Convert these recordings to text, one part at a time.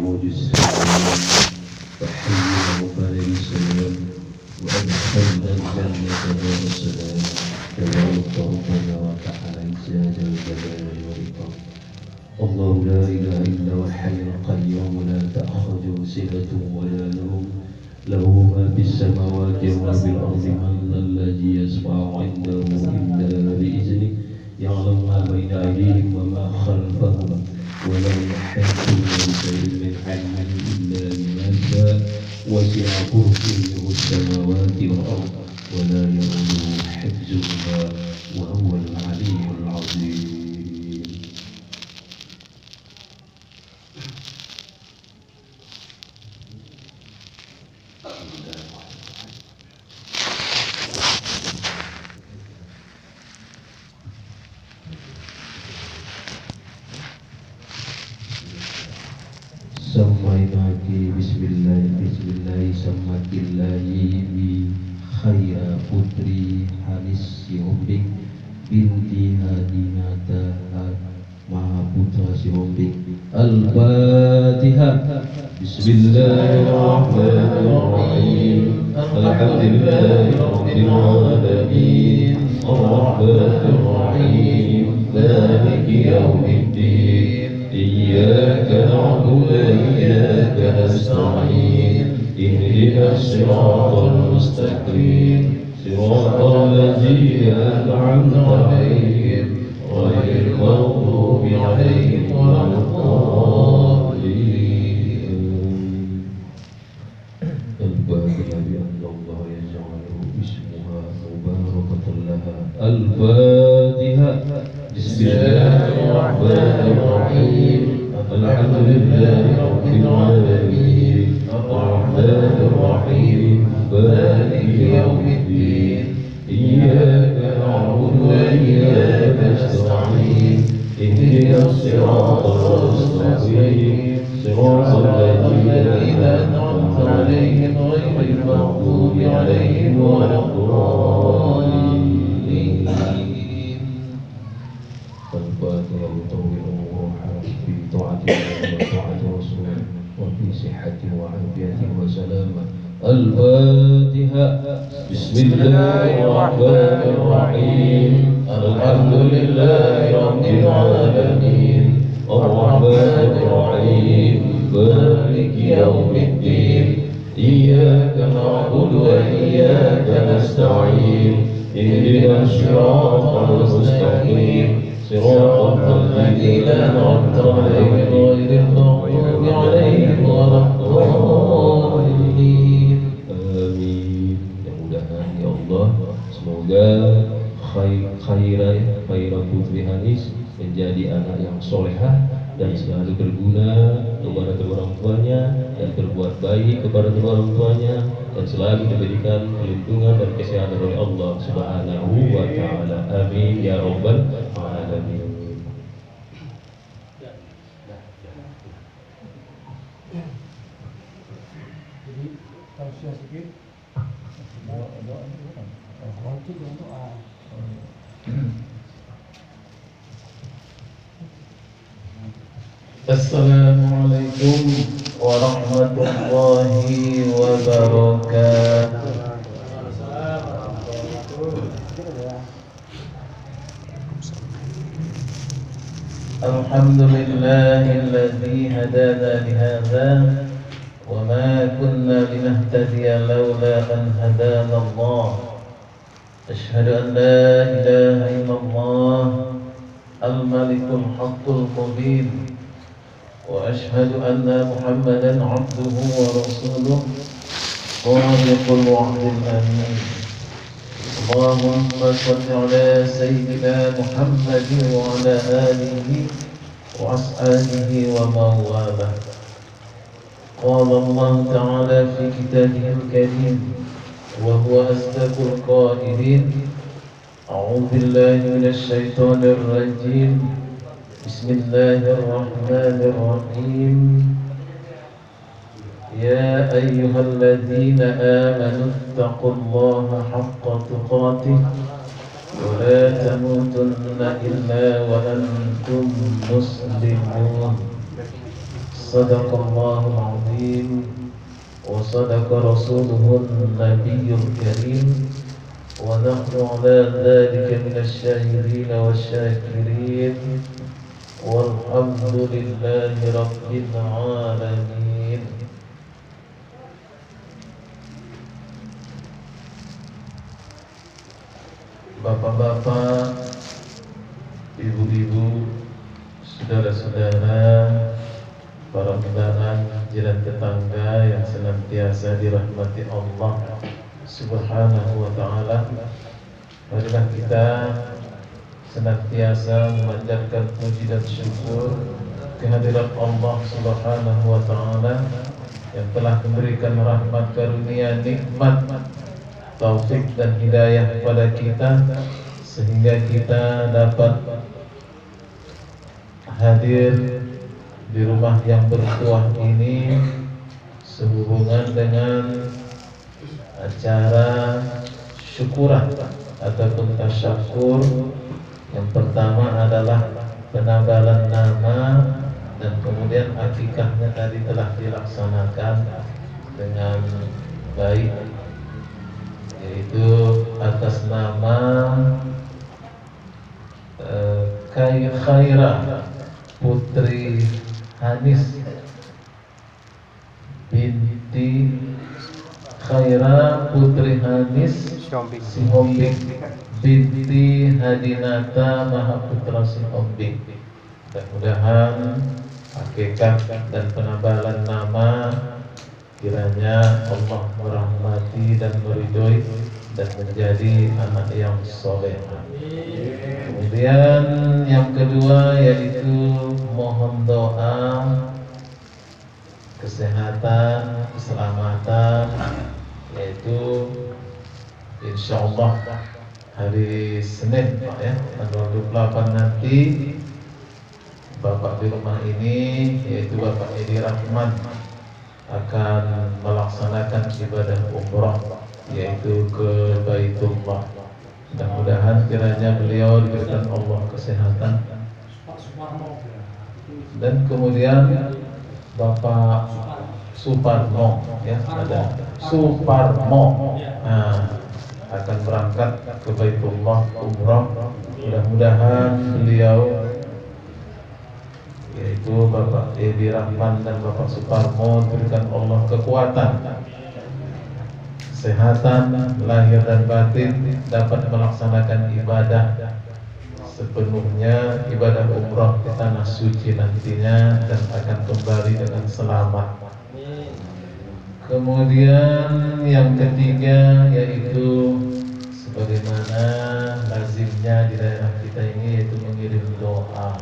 موج السلام وحينا وبلد السلام وأدخلنا الجنة دار السلام تبارك ربنا وتعالى جل الجلال والإكرام. الله لا إله إلا هو الحي القيوم لا تأخذه سنة ولا نوم له ما في السماوات وما في الأرض من ذا الذي يشفع عنده إلا بإذنه يعلم ما بين أيديهم وما خلفهم ولا يحيطون بشيء من علمه إلا بما شاء وسع كرسيه السماوات والأرض ولا يؤوده حفظهما وهو العلي العظيم. Samainaki bismillah samakillahi bi khaira putri hanis sihombing binti hadinata maha putra sihombing. Al-Fatihah. Bismillahirrahmanirrahim. Alhamdulillahi rabbil alamin arrahmanir rahim maliki yaumiddin iyyaka na'budu wa iyyaka nasta'in ihdinas siratal mustaqim siratal ladzina an'amta 'alaihim ghairil maghdubi 'alaihim waladdallin. Al-Fatihah bi anna Allah yaj'alu ismuha mubarakatan laha. Al-Fatihah. Bismillahirrahmanirrahim. Alhamdulillahi rabbil alamin arrahmanir rahim maliki yaumiddin iyyaka na'budu wa iyyaka nasta'in ihdinas siratal mustaqim siratal ladzina an'amta 'alaihim ghairil maghdubi 'alaihim waladdallin. Al-Fatihah utawil umurha fi ta'atillah wa ta'ati rasulih wa fi sihhati wa afiyati wa salamah. Al-Fatihah. Bismillahirrahmanirrahim. Alhamdulillahi rabbil alamin arrahmanir rahim maliki yaumiddin iyyaka na'budu wa iyyaka nasta'in ihdinas siratal mustaqim siratal ladzina an'amta 'alaihim ghairil maghdubi 'alaihim waladdallin. Amin. Mudah-mudahan ya Allah semoga khaira putri Hanis menjadi anak yang solehah dan selalu berguna kepada kedua orang tuanya dan berbuat baik kepada kedua orang tuanya dan selalu diberikan perlindungan dan kesehatan oleh Allah Subhanahu wa taala. Amin ya rabbal alamin. Jadi tausiah sedikit. Assalamualaikum warahmatullahi wabarakatuh. Alhamdulillahilladzi hadana lihadza wa ma kunna linahtadiya laula an hadana Allah. Asyhadu an la ilaha illallah al-malikul haqqul mubin wa asyhadu anna Muhammadan 'abduhu wa rasuluh shadiqul wa'dil amin. Allahumma shalli ala sayyidina Muhammadin wa ala alihi wa ashabihi wa mawalah. Qala Allah ta'ala fi kitabihil karim wa huwa asdaqul qailin. A'udzu billahi minasy syaithanir rajim. Bismillahirrahmanirrahim. Ya ayyuhalladzina amanu ittaqullaha haqqa tuqatih wa la tamutunna illa wa antum muslimun. صدق الله العظيم وصدق رسوله النبي الكريم ونحن على ذلك من الشاهدين والشاكرين والحمد لله رب العالمين. Bapak-bapak, ibu-ibu, saudara-saudara, para undangan, jiran tetangga yang senantiasa dirahmati Allah Subhanahu wa ta'ala, marilah kita senantiasa memanjatkan puji dan syukur kehadirat Allah Subhanahu wa ta'ala yang telah memberikan rahmat karunia nikmat taufik dan hidayah kepada kita sehingga kita dapat hadir di rumah yang bertuah ini sehubungan dengan acara syukuran ataupun tasyakur. Yang pertama adalah penabalan nama dan kemudian akikahnya tadi telah dilaksanakan dengan baik, yaitu atas nama Khaira Putri Hanis binti Khaira Putri Hanis Sihombing binti Hadinata Mahaputra Sihombing. Mudah-mudahan akikah dan penabalan nama kiranya Allah merahmati dan meridhoi dan menjadi anak yang soleh. Kemudian yang kedua yaitu mohon doa kesehatan, keselamatan, yaitu insyaallah hari Senin Pak ya, tanggal 28 nanti Bapak di rumah ini yaitu Bapak Edi Rahman akan melaksanakan ibadah umrah yaitu ke Baitullah. Mudah-mudahan kiranya beliau diberikan Allah kesehatan. Dan kemudian Bapak Suparno ya, ada Suparno akan berangkat ke Baitullah umrah. Mudah-mudahan beliau yaitu Bapak Edi Rahman dan Bapak Suparmo diberikan Allah kekuatan, kesehatan lahir dan batin, dapat melaksanakan ibadah sepenuhnya, ibadah umrah di tanah suci nantinya, dan akan kembali dengan selamat. Kemudian yang ketiga yaitu sebagaimana lazimnya di daerah kita ini yaitu mengirim doa.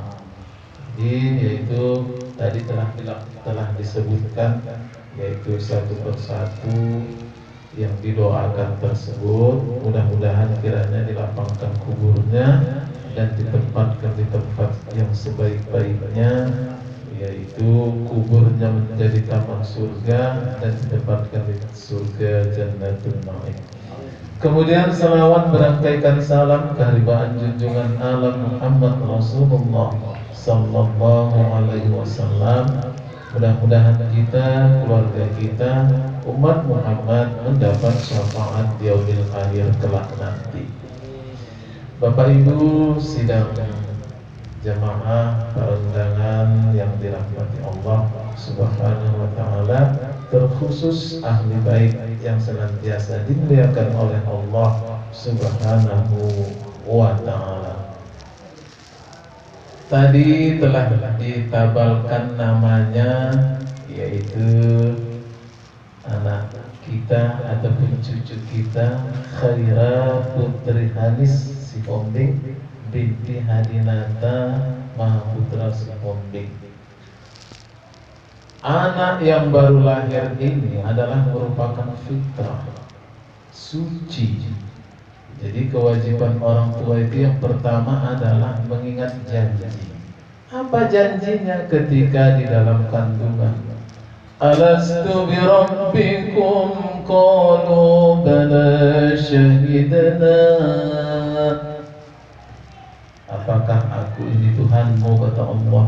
Yaitu tadi telah disebutkan yaitu satu persatu yang didoakan tersebut. Mudah-mudahan kiranya dilapangkan kuburnya dan ditempatkan di tempat yang sebaik-baiknya, yaitu kuburnya menjadi taman surga dan ditempatkan di surga Jannatul Na'im. Kemudian salawat berangkaikan salam kehadiran junjungan alam Muhammad Rasulullah Sallallahu Alaihi Wasallam. Mudah-mudahan kita, keluarga kita, umat Muhammad mendapat syafaat di yaumil akhir kelak nanti. Bapak Ibu sidang jamaah para undangan yang dirahmati Allah Subhanahu wa ta'ala, terkhusus ahli bait yang senantiasa dimuliakan oleh Allah Subhanahu wa ta'ala. Tadi telah ditabalkan namanya, yaitu anak kita ataupun cucu kita Khaira Putri Hanis Sihombing binti Hadinata Mahaputra Sihombing. Anak yang baru lahir ini adalah merupakan fitrah suci. Jadi kewajiban orang tua itu yang pertama adalah mengingat janji. Apa janjinya ketika di dalam kandungan? Alastu bi rabbikum qalu bala syahidna. Apakah aku ini Tuhanmu, kata Allah.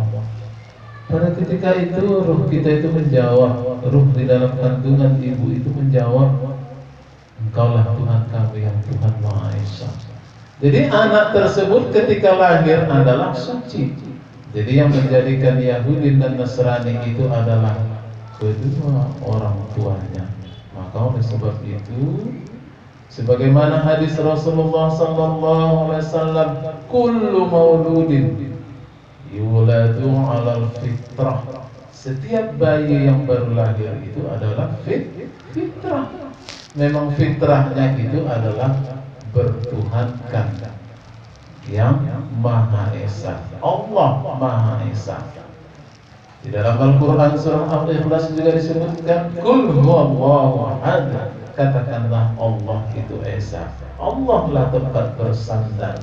pada ketika itu ruh kita itu menjawab, ruh di dalam kandungan ibu itu menjawab, Engkaulah Tuhan kami yang Tuhan Maha Esa. Jadi anak tersebut ketika lahir adalah suci. Jadi yang menjadikan Yahudi dan Nasrani itu adalah kedua orang tuanya. Maka oleh sebab itu, sebagaimana hadis Rasulullah sallallahu alaihi wasallam, kullu mauludin yuladu 'alal fitrah. Setiap bayi yang baru lahir itu adalah fitrah. Memang fitrahnya itu adalah bertuhankan yang Maha Esa, Allah Maha Esa. Di dalam Al-Quran surah Al-Ikhlas juga disebutkan, Qul huwallahu ahad. Katakanlah Allah itu Esa, Allah lah tempat bersandar.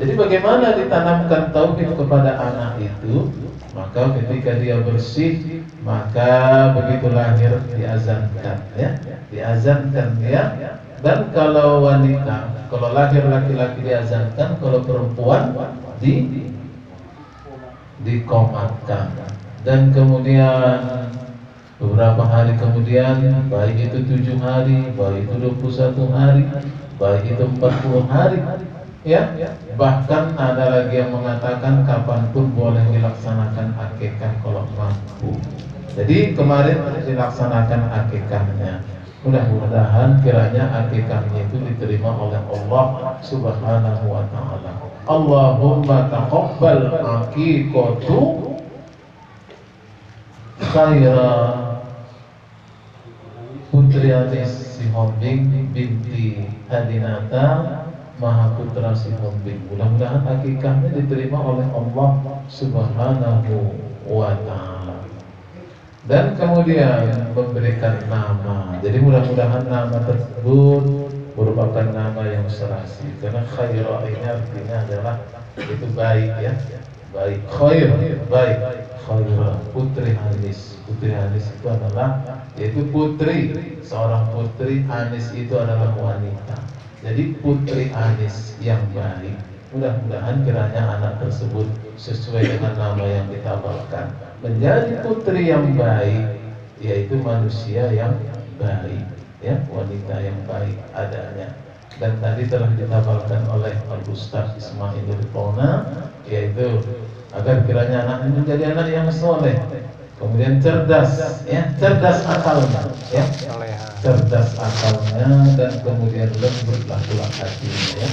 Jadi bagaimana ditanamkan tauhid kepada anak itu? Maka ketika dia bersih, maka begitu lahir diazankan, ya, diazankan dia. Dan kalau wanita, kalau lahir laki-laki diazankan, kalau perempuan dikomatkan. Dan kemudian beberapa hari kemudian, baik itu 7 hari, baik itu 21 hari, baik itu 40 hari, ya. Bahkan ada lagi yang mengatakan kapanpun boleh dilaksanakan akikah kalau mampu. Jadi kemarin dilaksanakan akikahnya. Mudah-mudahan kiranya akikahnya itu diterima oleh Allah Subhanahu wa ta'ala. Allahumma taqabbal aqiqatu khaira Putri Anis Sihombing binti Hadinata Mahaputra Sihombing. Mudah-mudahan akikahnya diterima oleh Allah Subhanahu wa ta'ala. Dan kemudian memberikan nama. Jadi mudah-mudahan nama tersebut merupakan nama yang serasi. Karena khaira ini artinya adalah itu baik, ya, baik, khair, baik, khaira, Putri Anis. Putri Anis itu adalah, yaitu putri, seorang putri. Anis itu adalah wanita. Jadi Putri Anis yang baik. Mudah-mudahan kiranya anak tersebut sesuai dengan nama yang ditabalkan, menjadi putri yang baik, yaitu manusia yang baik, ya, wanita yang baik adanya. Dan tadi telah ditabalkan oleh Al-Ustaz Ismail Rifona, yaitu agar kiranya anak menjadi anak yang soleh, kemudian cerdas, ya, cerdas akalnya, ya, cerdas akalnya, dan kemudian lembutlah pula hatinya, ya.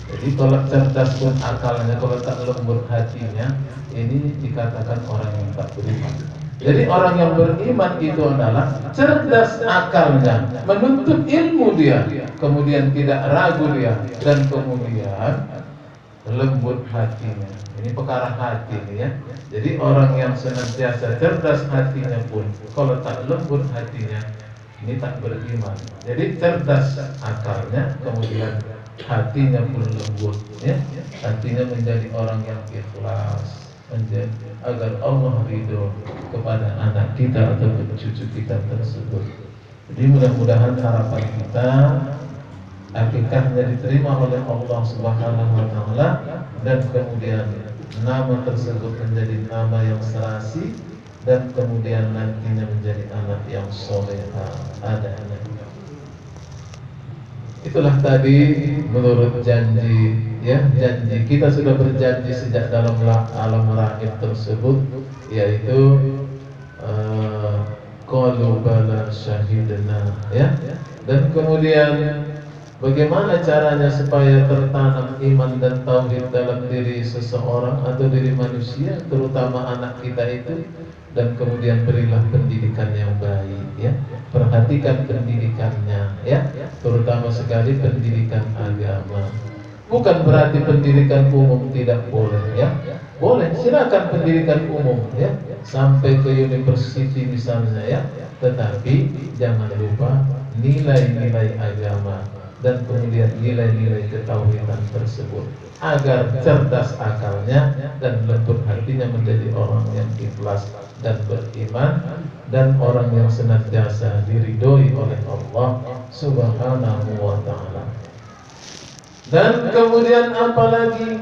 Jadi kalau cerdas pun akalnya, kalau tak lembut hatinya, ini dikatakan orang yang tak beriman. Jadi orang yang beriman itu adalah cerdas akalnya, menuntut ilmu dia, kemudian tidak ragu dia, dan kemudian lembut hatinya. Ini perkara hati, ya. Jadi orang yang senantiasa cerdas hatinya pun, kalau tak lembut hatinya, ini tak beriman. Jadi cerdas akalnya, kemudian hatinya pun lembut, ya. Hatinya menjadi orang yang ikhlas, menjadi agar Allah ridho kepada anak kita atau cucu kita tersebut. Jadi mudah-mudahan harapan kita akikahnya diterima oleh Allah Subhanahu wa ta'ala, dan kemudian nama tersebut menjadi nama yang serasi, dan kemudian nantinya menjadi anak yang soleha adanya. Itulah tadi menurut janji, ya, janji kita sudah berjanji sejak dalam alam rahim tersebut, yaitu qalu bala syahidna, ya. Dan kemudian bagaimana caranya supaya tertanam iman dan tauhid dalam diri seseorang atau diri manusia, terutama anak kita itu. Dan kemudian berilah pendidikan yang baik, ya. Perhatikan pendidikannya, ya, terutama sekali pendidikan agama. Bukan berarti pendidikan umum tidak boleh, ya. Boleh, silakan pendidikan umum, ya, sampai ke university misalnya, ya. Tetapi jangan lupa nilai-nilai agama dan kemudian nilai-nilai ketauhidan tersebut, agar cerdas akalnya dan lembut hatinya menjadi orang yang ikhlas dan beriman, dan orang yang senantiasa diridhoi oleh Allah Subhanahu wa ta'ala. Dan kemudian apalagi,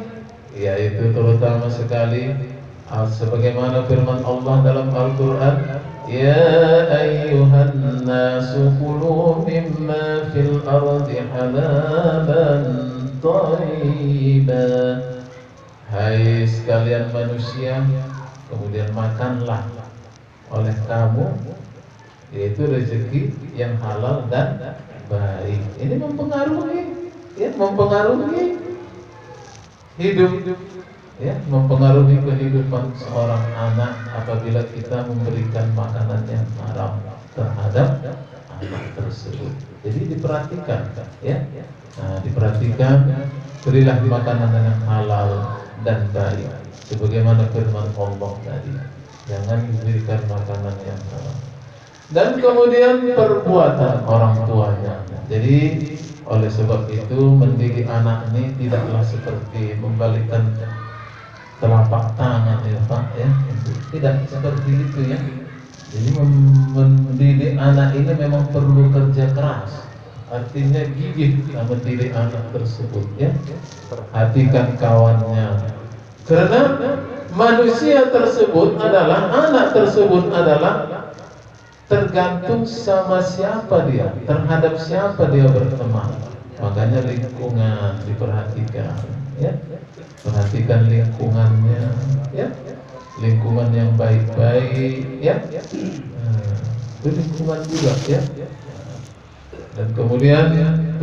yaitu terutama sekali Sebagaimana firman Allah dalam Al-Quran, Ya ayyuhan nasu kulu mimma fil ardi halalan thayyiban. Hai sekalian manusia, kemudian makanlah oleh kamu, yaitu rezeki yang halal dan baik. Ini mempengaruhi hidup, ya, mempengaruhi kehidupan seorang anak apabila kita memberikan makanan yang haram terhadap anak tersebut. Jadi diperhatikan, ya. Nah, diperhatikan, berilah makanan yang halal dan baik. Sebagaimana firman Allah tadi, jangan diberikan makanan yang haram. Dan kemudian perbuatan orang tuanya. Jadi oleh sebab itu mendidik anak ini tidaklah seperti membalikkan telapak tangan, ya Pak, ya. Tidak seperti itu, ya. Jadi mendidik anak ini memang perlu kerja keras. Artinya gigih mendidik anak tersebut, ya. Perhatikan kawannya. Karena manusia tersebut adalah, anak tersebut adalah tergantung sama siapa dia, terhadap siapa dia berteman. Makanya lingkungan diperhatikan, ya. Perhatikan lingkungannya, ya. Lingkungan yang baik-baik, ya. Itu lingkungan juga, ya. Dan kemudian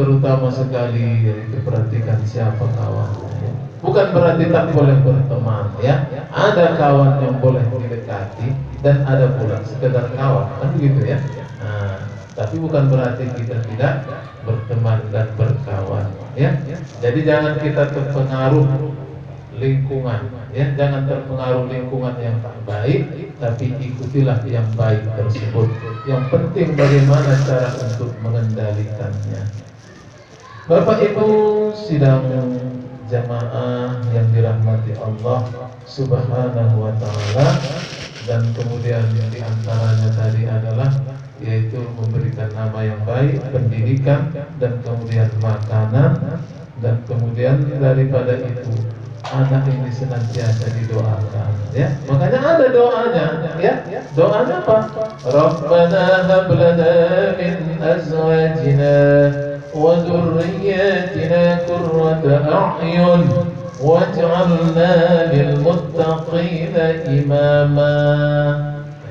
terutama sekali yaitu perhatikan siapa kawannya, ya. Bukan berarti tak boleh berteman, ya. Ada kawan yang boleh didekati dan ada pula sekedar kawan, kan begitu, ya. Nah, tapi bukan berarti kita tidak berteman dan berkawan, ya. Jadi jangan kita terpengaruh lingkungan, ya. Jangan terpengaruh lingkungan yang tak baik, tapi ikutilah yang baik tersebut. Yang penting bagaimana cara untuk mengendalikannya. Bapak Ibu sidang jamaah yang dirahmati Allah Subhanahu wa taala, dan kemudian yang diantaranya tadi adalah yaitu memberikan nama yang baik, pendidikan, dan kemudian makanan, dan kemudian daripada itu anak ini senantiasa didoakan, ya. Makanya ada doanya, ya. Doanya apa? Rabbana hab lana min azwajina wa dzurriyyatina qurrata a'yun waj'alna lil muttaqina imama.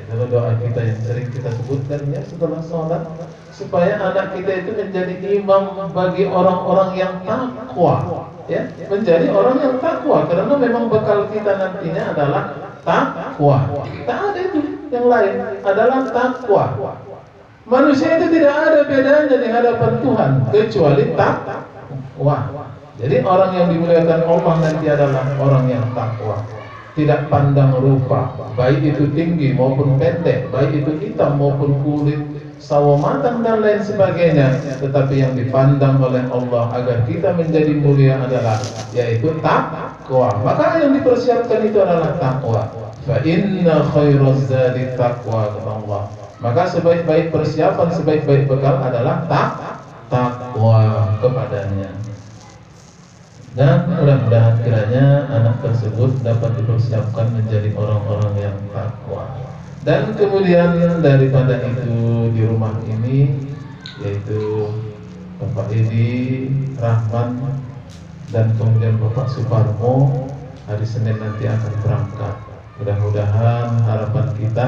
Itu doa kita yang sering kita sebutkan, ya, setelah sholat, supaya anak kita itu menjadi imam bagi orang-orang yang takwa, ya, menjadi orang yang takwa, karena memang bekal kita nantinya adalah takwa. Tak ada itu yang lain, adalah takwa. Manusia itu tidak ada bedanya di hadapan Tuhan kecuali takwa. Jadi orang yang dimuliakan Allah nanti adalah orang yang takwa. Tidak pandang rupa, baik itu tinggi maupun pendek, baik itu hitam maupun kulit sawo matang dan lain sebagainya, tetapi yang dipandang oleh Allah agar kita menjadi mulia adalah yaitu takwa. Maka yang dipersiapkan itu adalah takwa. Fa inna khairaz zadi taqwa, kata Allah. Maka sebaik-baik persiapan, sebaik-baik bekal adalah takwa kepadanya. Dan mudah-mudahan kiranya anak tersebut dapat dipersiapkan menjadi orang-orang yang takwa. Dan kemudian daripada itu di rumah ini yaitu Bapak Edi Rahman dan kemudian Bapak Suparmo hari Senin nanti akan berangkat. Mudah-mudahan harapan kita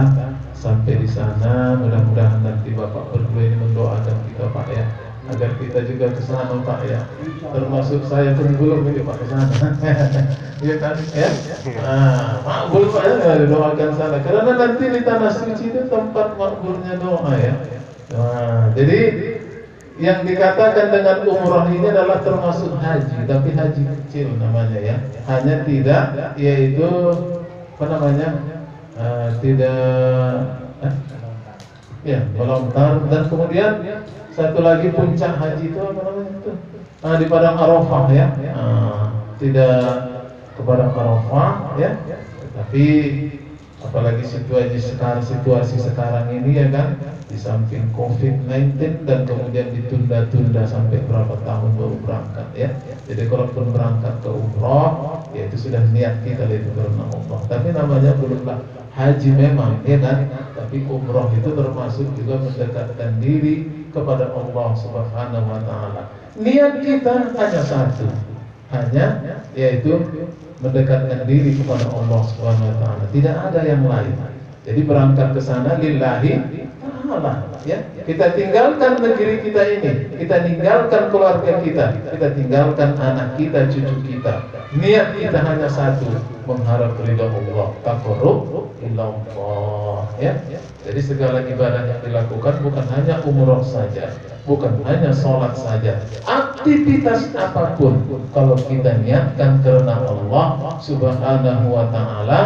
sampai di sana, mudah-mudahan nanti Bapak berdua ini mendoakan kita, Pak, ya, agar kita juga ke sana, Pak, ya. Termasuk saya pun belum ini, Pak, ke sana. Iya kan, ya? Nah, makbul, Pak, ya, doakan sana. Karena nanti di tanah suci itu tempat makbulnya doa, ya. Nah, jadi yang dikatakan dengan umrah ini adalah termasuk haji, tapi haji kecil namanya, ya. Hanya tidak, yaitu apa namanya? Ya, melontar. Dan kemudian satu lagi puncak haji itu apa namanya itu? Di Padang Arafah, ya. Tidak ke Padang Arafah, ya. Tapi apalagi situasi sekarang ini, ya kan, di samping COVID-19 dan kemudian ditunda-tunda sampai berapa tahun baru berangkat, ya. Jadi kalau pun berangkat ke umrah yaitu sudah niat kita itu karena Allah. Tapi namanya belumlah haji memang, ya kan? Tapi umroh itu termasuk juga mendekatkan diri kepada Allah Subhanahu wa taala. Niat kita hanya satu, hanya yaitu mendekatkan diri kepada Allah Subhanahu wa taala. Tidak ada yang lain. Jadi berangkat ke sana lillahi ta'ala, ya. Kita tinggalkan negeri kita ini, kita tinggalkan keluarga kita tinggalkan anak kita, cucu kita. Niat kita hanya satu, mengharap ridha Allah, taqarrub ilallah, ya. Jadi segala ibadah yang dilakukan bukan hanya umroh saja, bukan hanya sholat saja, aktivitas apapun kalau kita niatkan karena Allah Subhanahu wa taala,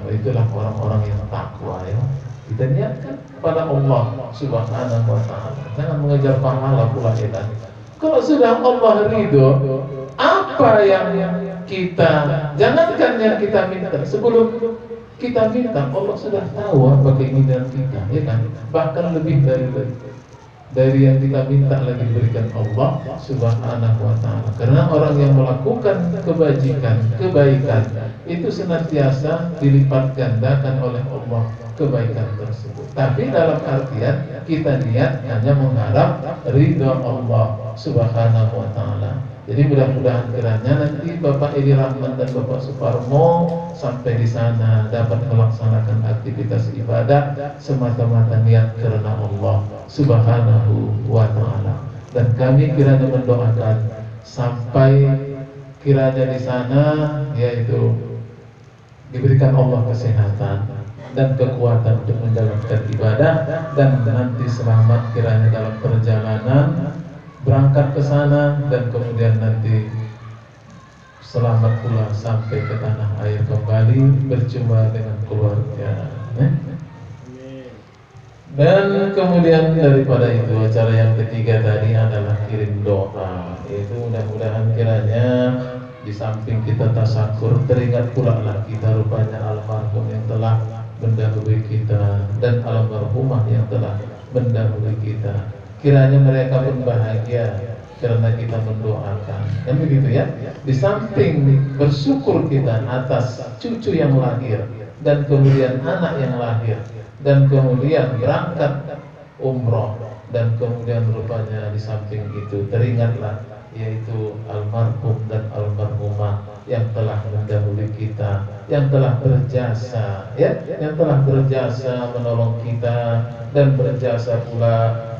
itulah orang-orang yang takwa, ya. Kita niatkan kepada Allah Subhanahu wa taala. Jangan mengejar pahala pula kita. Kalau sudah Allah ridho, apa yang kita, jangankan yang kita minta, sebelum kita minta Allah sudah tahu apa keinginan kita, ya kan? Bahkan lebih dari yang kita minta lagi diberikan Allah Subhanahu wa taala. Karena orang yang melakukan kebaikan itu senantiasa dilipat gandakan oleh Allah kebaikan tersebut. Tapi dalam artian kita niat hanya mengharap ridha Allah Subhanahu wa taala. Jadi mudah-mudahan kiranya nanti Bapak Edi Rahman dan Bapak Suparmo sampai di sana dapat melaksanakan aktivitas ibadah semata-mata niat karena Allah Subhanahu wa taala. Dan kami kiranya mendoakan sampai kiranya di sana yaitu diberikan Allah kesehatan dan kekuatan untuk menjalankan ibadah, dan nanti selamat kiranya dalam perjalanan berangkat ke sana, dan kemudian nanti selamat pula sampai ke tanah air kembali berjumpa dengan keluarga. Dan kemudian daripada itu acara yang ketiga tadi adalah kirim doa. Itu mudah-mudahan kiranya di samping kita tasakur teringat pula lah kita rupanya almarhum yang telah mendahului kita dan almarhumah yang telah mendahului kita. Kiranya mereka pun bahagia karena kita mendoakan, kan begitu ya. Di samping bersyukur kita atas cucu yang lahir dan kemudian anak yang lahir dan kemudian berangkat umroh, dan kemudian rupanya di samping itu teringatlah yaitu almarhum dan almarhumah yang telah mendahului kita, yang telah berjasa, ya, yang telah berjasa menolong kita dan berjasa pula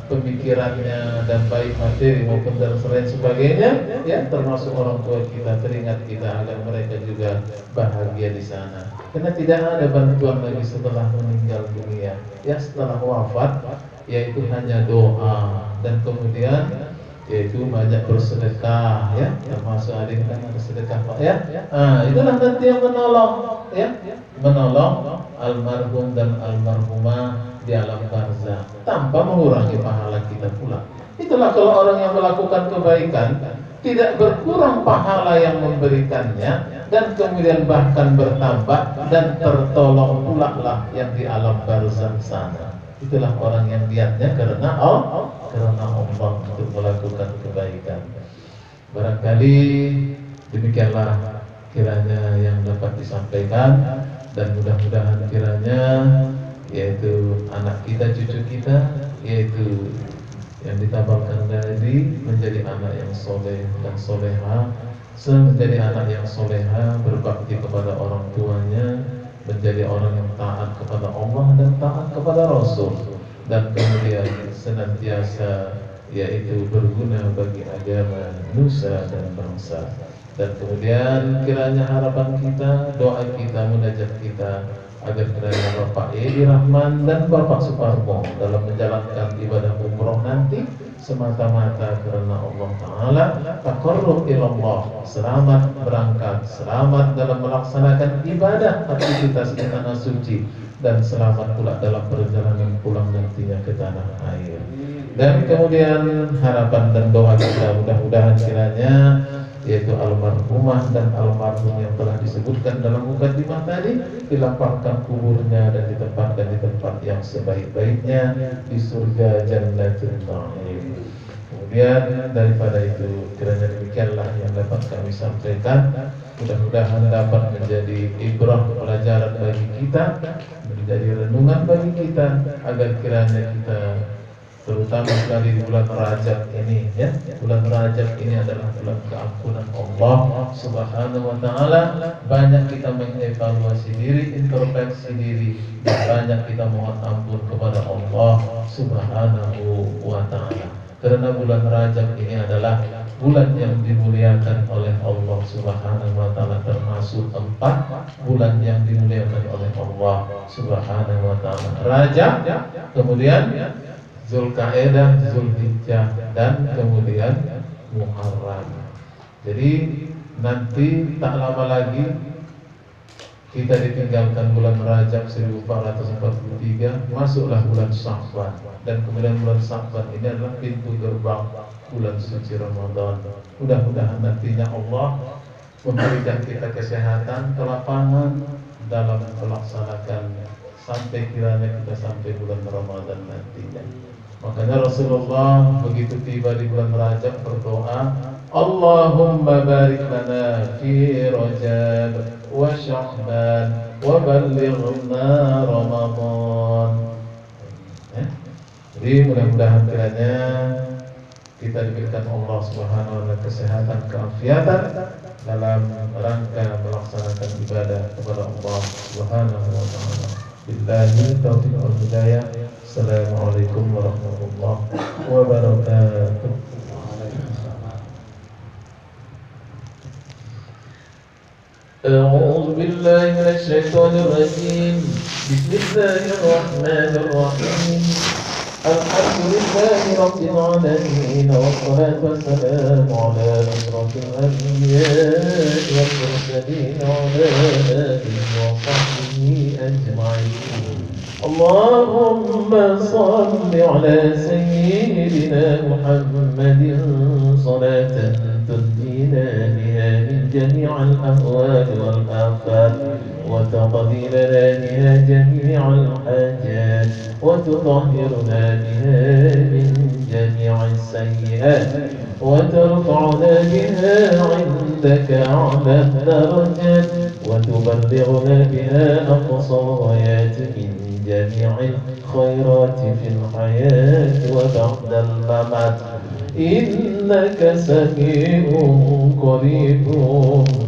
pemikirannya dan baik materi maupun dan selain sebagainya, ya, termasuk orang tua kita. Teringat kita agar mereka juga bahagia di sana. Karena tidak ada bantuan lagi setelah meninggal dunia, ya, setelah wafat, yaitu hanya doa dan kemudian yaitu banyak bersedekah, ya, termasuk ada yang bersedekah, Pak, ya. Itulah nanti yang menolong, ya, menolong almarhum dan almarhumah di alam barzah tanpa mengurangi pahala kita pula. Itulah kalau orang yang melakukan kebaikan tidak berkurang pahala yang memberikannya, dan kemudian bahkan bertambah dan tertolong pula lah yang di alam barzah sana. Itulah orang yang niatnya karena Allah untuk melakukan kebaikan. Barangkali demikianlah kiranya yang dapat disampaikan, dan mudah-mudahan kiranya yaitu anak kita, cucu kita, yaitu yang ditabarkan tadi menjadi anak yang soleh dan soleha, menjadi anak yang soleha, berbakti kepada orang tuanya, menjadi orang yang taat kepada Allah dan taat kepada Rasul, dan kemudian senantiasa yaitu berguna bagi agama, nusa dan bangsa. Dan kemudian kiranya harapan kita, doa kita, munajat kita agar kiranya Bapak Edi Rahman dan Bapak Suparmo dalam menjalankan ibadah umroh nanti semata-mata karena Allah Ta'ala, taqarrub ilallah, selamat berangkat, selamat dalam melaksanakan ibadah aktivitas di tanah suci, dan selamat pula dalam perjalanan pulang nantinya ke tanah air. Dan kemudian harapan dan doa kita mudah-mudahan kiranya yaitu almarhumah dan almarhum yang telah disebutkan dalam mukadimah tadi dilapangkan kuburnya dan ditempatkan di tempat yang sebaik-baiknya di surga Jannatul Na'im. Kemudian kemudian daripada itu kiranya demikianlah yang dapat kami sampaikan. Mudah-mudahan dapat menjadi ibrah pelajaran bagi kita, menjadi renungan bagi kita, agar kiranya kita terutama sekali di bulan Rajab ini, ya, bulan Rajab ini adalah bulan keampunan Allah Subhanahu wa taala. Banyak kita mengevaluasi diri, introspeksi diri, dan banyak kita mohon ampun kepada Allah Subhanahu wa taala. Karena bulan Rajab ini adalah bulan yang dimuliakan oleh Allah Subhanahu wa taala, termasuk 4 bulan yang dimuliakan oleh Allah Subhanahu wa taala. Rajab, kemudian Zulqa'dah, Zulhijjah, dan kemudian Muharram. Jadi nanti tak lama lagi kita ditinggalkan bulan Rajab 1443, masuklah bulan Sya'ban, dan kemudian bulan Sya'ban ini adalah pintu gerbang bulan suci Ramadan. Mudah-mudahan nantinya Allah memberikan kita kesehatan, kelapangan dalam melaksanakan sampai kiranya kita sampai bulan Ramadan nantinya. Makanya Rasulullah begitu tiba di bulan Rajab berdoa, Allahumma barik lana fi Rajab wa Sya'ban wa ballighna Ramadan. Jadi mudah-mudahan kiranya kita diberikan Allah Subhanahu wa taala kesehatan, keafiatan dalam rangka melaksanakan ibadah kepada Allah Subhanahu wa taala. Billahi taufiq wal hidayah. Assalamualaikum warahmatullahi wabarakatuh. أعوذ بالله من الشيطان الرجيم. بسم الله الرحمن الرحيم. الحمد لله رب العالمين، والصلاة والسلام على أشرف الأنبياء والمرسلين وعلى آله وصحبه أجمعين. اللهم صل على سيدنا محمد صلاة تنجينا بها من جميع الأهوال والآفات، وتقضي لنا بها جميع الحاجات، وتطهرنا بها من جميع السيئات، وترفعنا بها عندك أعلى الدرجات، وتبلغنا بها أقصى الغايات من جميع الخيرات في الحياة وبعد الممات. إنك سميع قريب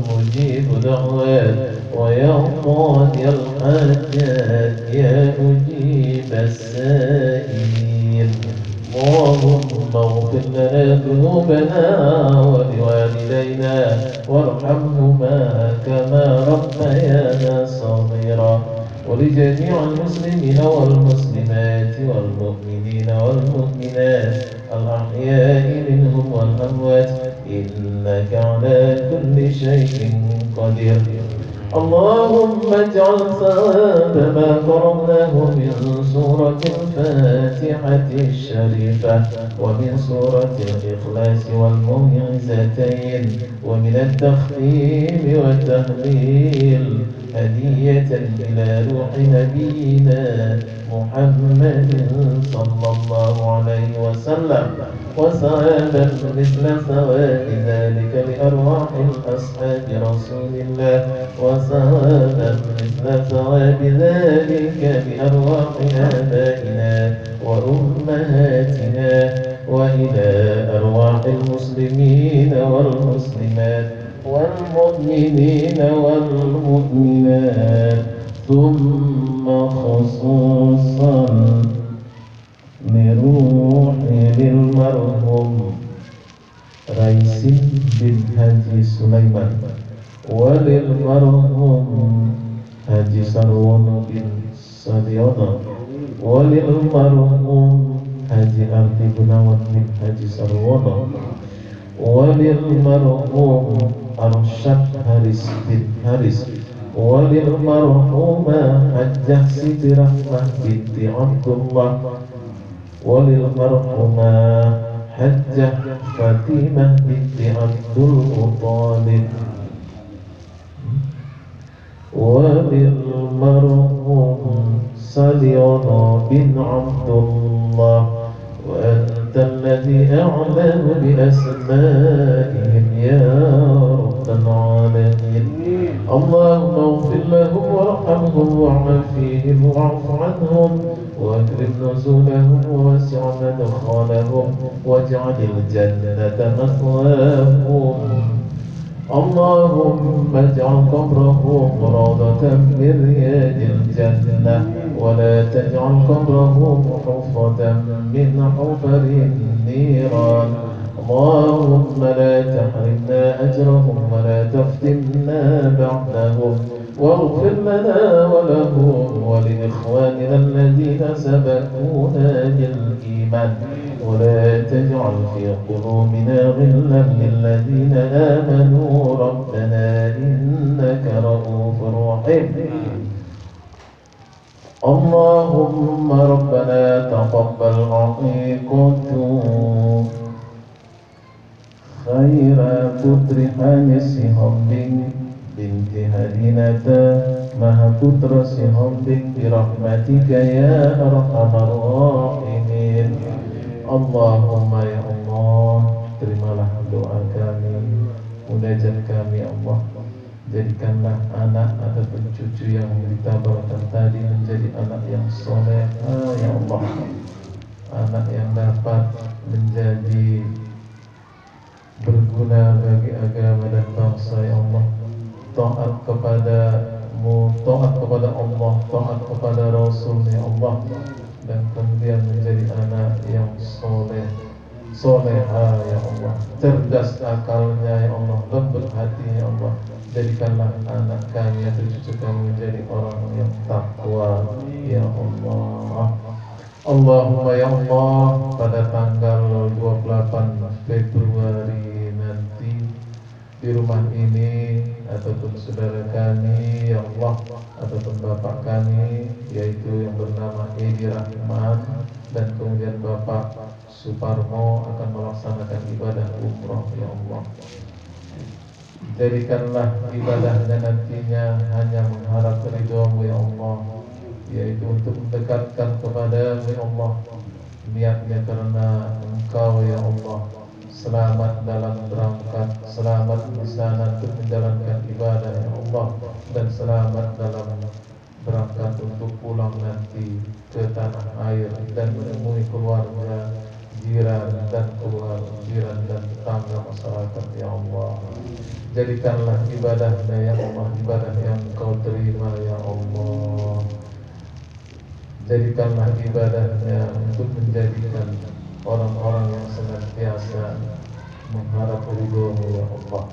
مجيب دعوات، ويا قاضي الحاجات يا مجيب السائلين. اللهم اغفر لنا ذنوبنا ولوالدينا وارحمهما كما ربيانا صغيرا، ولجميع المسلمين والمسلمات والمؤمنين والمؤمنات الأحياء منهم والأموات، إنك على كل شيء قدير. اللهم اجعل ثواب ما قرأناه من سورة الفاتحة الشريفة، ومن سورة الإخلاص والموعظتين، ومن التخفيف والتهليل هدية إلى روح نبينا محمد صلى الله عليه وسلم، وثوابا مثل ثواب ذلك لأرواح الأصحاب رسول الله، وثوابا مثل ثواب ذلك لأرواح آبائنا وأمهاتنا، وإلى أرواح المسلمين والمسلمات والمؤمنين والمؤمنات، ثم خصوصا لروح المرحوم Raisin bin Haji Sulaiman, walilmarhum Haji Sarwono bin Sadiono, walilmarhum Haji Arti Gunawan bin Haji Sarwono, walilmarhum Arsyad Haris bin Haris, walilmarhumah Hajjah Siti Rahmah binti Abdullah, walilmarhumah Hajjah Fatimah binti Abdul Muttalib, walilmarhum Saliono bin Abdullah. Wa anta الذي أعلم بأسمائهم يا رب العالمين. اللهم اغفر لهم وارحمهم وعافيهم واعف عنهم واكرم نزولهم ووسع مدخلهم واجعل الجنة مثواهم. اللهم اجعل قبرهم روضة من رياض الجنة ولا تجعل قبرهم حفرة من حفر النيران. اللهم لا تحرمنا أجرهم ولا تفتنا بعدهم واغفر لنا ولهم ولإخواننا الذين سبقونا بالإيمان ولا تجعل في قلوبنا غلا للذين آمنوا ربنا إنك رؤوف رحيم. اللهم ربنا تقبل عقيقة خير putri hanya si Hombing binti Hadinata maha putra si Hombing birahmatika ya arhamar rahimin. Allahumma ya Allah, terimalah doa kami, munajat kami Allah. Jadikanlah anak ataupun cucu yang ditabarkan tadi menjadi anak yang soleh ya Allah, anak yang dapat menjadi berguna bagi agama dan bangsa ya Allah. Taat kepadamu, taat kepada Allah, taat kepada Rasul ya Allah, dan kemudian menjadi anak yang soleha ya Allah, cerdas akalnya ya Allah, lembut hatinya ya Allah. Jadikanlah anak kami atau cucu kami menjadi orang yang takwa ya Allah. Allahumma ya Allah, pada tanggal 28 Februari nanti di rumah ini ataupun saudara kami ya Allah ataupun bapak kami yaitu yang bernama Edi Rahman dan kemudian Bapak Suparmo akan melaksanakan ibadah umroh ya Allah. Jadikanlah ibadahnya nantinya hanya mengharap ridho-Mu ya Allah, yaitu untuk mendekatkan kepada-Mu ya Allah, niatnya karena Engkau ya Allah. Selamat dalam berangkat, selamat di sana untuk menjalankan ibadah ya Allah, dan selamat dalam berangkat untuk pulang nanti ke tanah air dan menemui keluarga, jiran dan jiran dan tetangga masyarakat ya Allah. Jadikanlah ibadahnya ya Allah ibadah yang Kau terima ya Allah. Jadikanlah ibadahnya untuk menjadikan orang-orang yang senantiasa mengharap ridho-Mu ya Allah.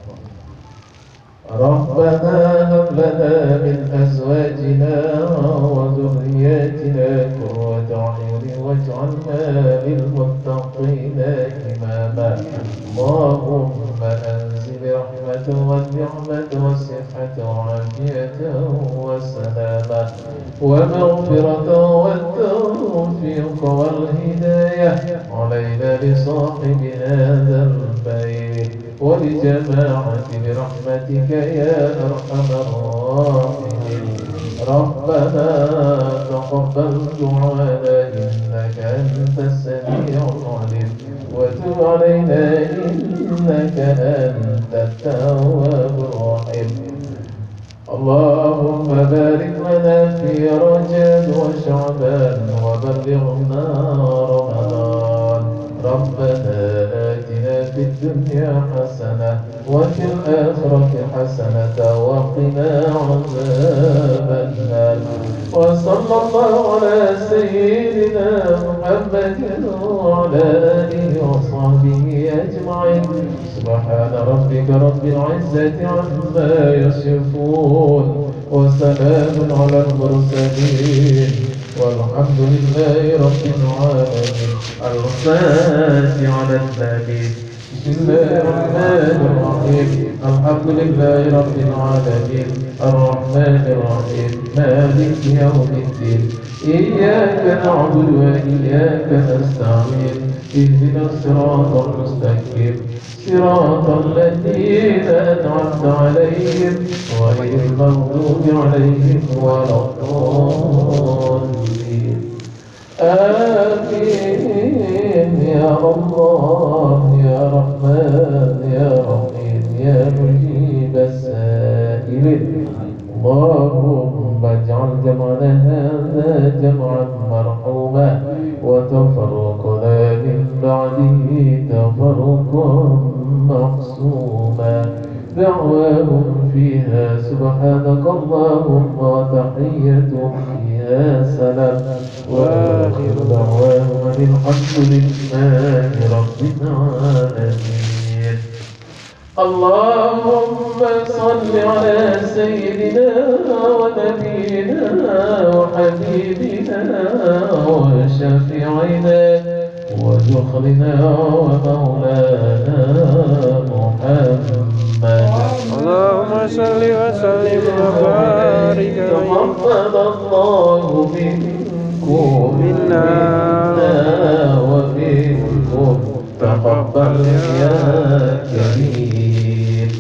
Rabbana hab lana min azwajina wa dhurriyyatina qurrata a'yun waj'alna lil muttaqina imama. Allahumma anzil rahmatan wa ni'matan wa sihhatan wa afiyatan wa salama wa maghfiratan wa tawfiq wal hidayah alayna li sahibi hadzal bait wa li jama'ati bi rahmatika ya arhamar rahimin. Rabbana taqabbal du'ana innaka antas sami'ul 'alim wa tub 'alaina innaka antat tawwabur rahim. Allahumma barik lana fi Rajab wa Sya'ban wa ballighna Ramadan. Rabbana atina fid dunya hasanah wa fil akhirati hasanah wa qina 'adzaban nar. Wa sallallahu ala sayyidina Muhammadin wa ala alihi wa sahbihi ajma'in. Subhana rabbika rabbil 'izzati 'amma yasifun wa salamun 'alal mursalin walhamdulillahi rabbil 'alamin. Al-Fatiha 'alan nabi. Bismillahirrahmanirrahim. Alhamdulillahi rabbil 'alamin. Ar-Rahmanir Rahim. Maliki yawmiddin. Iyyaka na'budu wa iyyaka nasta'in. Ihdinas siratal mustaqim. صراط الذين أنعمت عليهم غير المغضوب عليهم ولا الضالين. آمين يا الله يا رحمن يا رحيم يا مجيب السائلين اللهم اجعل جمعنا هذا جمعا مرحوما وتفرقنا من بعده تفرقا مقسوما دعواهم فيها سبحانك اللهم وتحيتهم فيها سلام وآخر دعواهم الحمد لله رب العالمين. اللهم صل على سيدنا ونبينا وحبيبنا وشفيعنا وذخرنا ومولانا محمد. اللهم صل وسلم وبارك تقبل الله منكم منا ومنكم تقبل يا كريم.